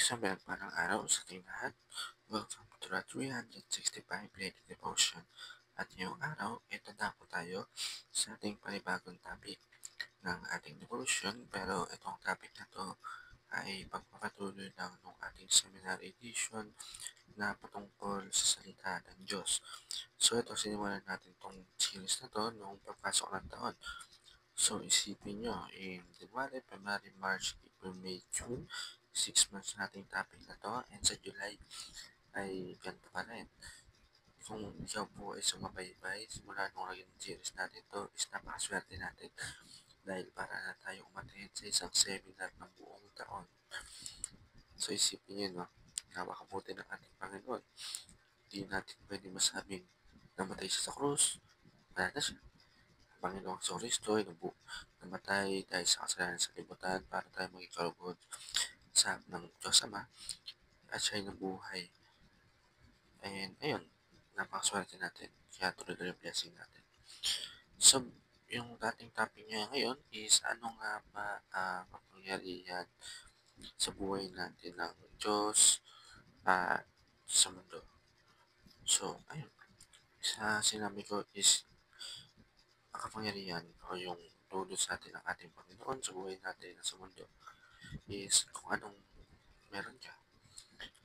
Isang pinagpalang araw sa ating lahat. Welcome to the 365 Daily Devotion. At ngayong araw, tanda po tayo sa ating panibagong topic ng ating devotion. Pero itong topic na to ay pagpapatuloy lang ng ating seminar edition na patungkol sa salita ng Diyos. So ito, sinimulan natin itong series na to noong pagpasok ng taon. So isipin nyo, in January, February, March, April, May, June, 6 months nating topic na to, and sa July ay ganito pa rin. Kung ikaw po ay sumabaybay simula nung naging series natin to, is napakaswerte natin dahil para na tayo umattend sa isang seminar ng buong taon. So isipin nyo, no, napakabuti ng ating Panginoon. Hindi natin pwede masabing namatay siya sa krus, wala na siya. Panginoong Kristo ay namatay dahil sa kasalanan sa libutan para tayo maging kalugod sa harap ng Diyos Ama at siya ay nabuhay. And ayun, napakaswerte natin. Kaya tuloy-tuloy yung blessing natin. So, yung dating topic niya ngayon is ano nga ba ang kapangyarihan sa buhay natin ng Diyos at sa mundo. So, ayun. Sa sinabi ko is ang kapangyarihan o yung dulot sa atin ng ating Panginoon sa buhay natin at sa mundo is kung anong meron ka.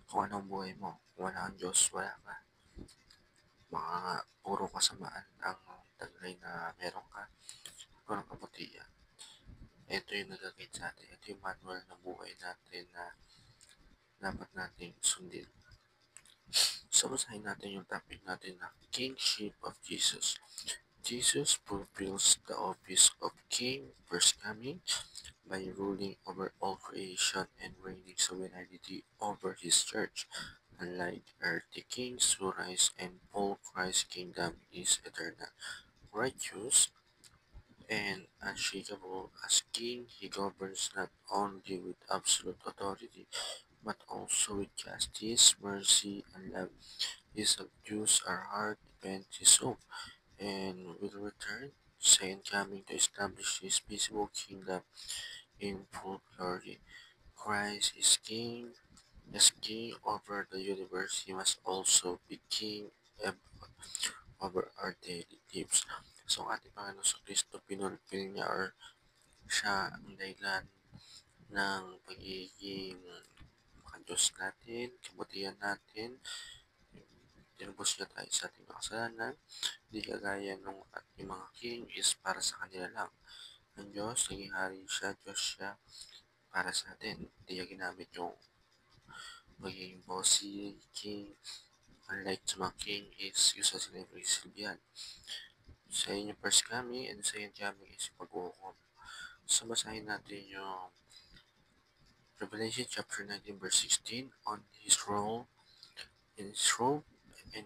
Kung anong buhay mo. Kung wala kang Diyos, wala ka. Mga puro kasamaan ang taglay na meron ka. Walang kabutihan. Ito yung nagagay sa atin. Ito yung manual ng buhay natin na dapat nating sundin. So, basahin natin yung topic natin na Kingship of Jesus. Jesus fulfills the office of King first coming by ruling over all creation and reigning sovereignty over his church. Unlike earthly kings who rise and fall, Christ's kingdom is eternal. Righteous and unshakable as king, he governs not only with absolute authority, but also with justice, mercy, and love. He subdues our heart, bends his oath, and will return, second coming to establish his visible kingdom in full glory. Christ is king. As king over the universe, he must also be king over our daily lives. So, ang ating Panginoon sa Kristo, pinulpil niya or siya ang dahilan ng pagiging Diyos natin, kabutihan natin. Tinubos niya tayo sa ating kasalanan. Hindi kagaya nung ating mga king is para sa kanila lang. Ang Diyos, naging hari siya, Diyos siya para sa atin. Hindi niya ginamit yung magiging bossy king. Unlike sa mga king is usually sila yung silbihan. Sa inyong first coming and second coming is pag-uukom. So, basahin natin yung Revelation chapter 19 verse 16. On his robe and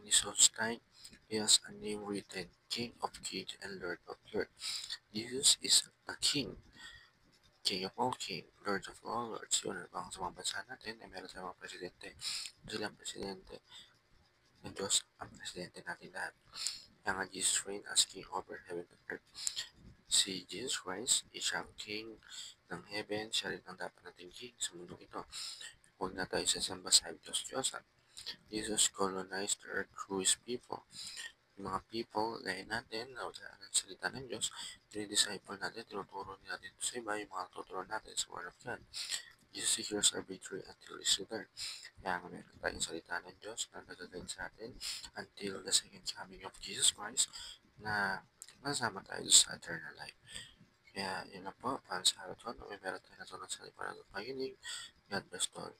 his host he has a name written, King of Kings and Lord of Lords. Jesus is the King, King of all Kings, Lord of all Lords. Yun, baka sa mga bansa natin, ay meron tayong mga presidente. Silang presidente ng Diyos, ang presidente natin lahat. Kaya nga Jesus reign as King over heaven and earth. Si Jesus Christ, isang King ng heaven, siya rin ang dapat nating King sa mundo ito. Huwag na tayo sasamba sa Diyos-Diyosan. Jesus colonized the earth through his people. Yung mga people, gaya natin, na wala ng salita ng Diyos, dinidisciple natin, tinuturo natin sa iba, yung mga tuturo natin sa Word of God. Jesus secures our victory until his return. Kaya nga meron tayong salita ng Diyos na nagagay sa atin until the second coming of Jesus Christ na masama tayo sa eternal life. Kaya yun na po, para sa araw to, may meron tayo natulang sa lipa ng paginig. God bless all.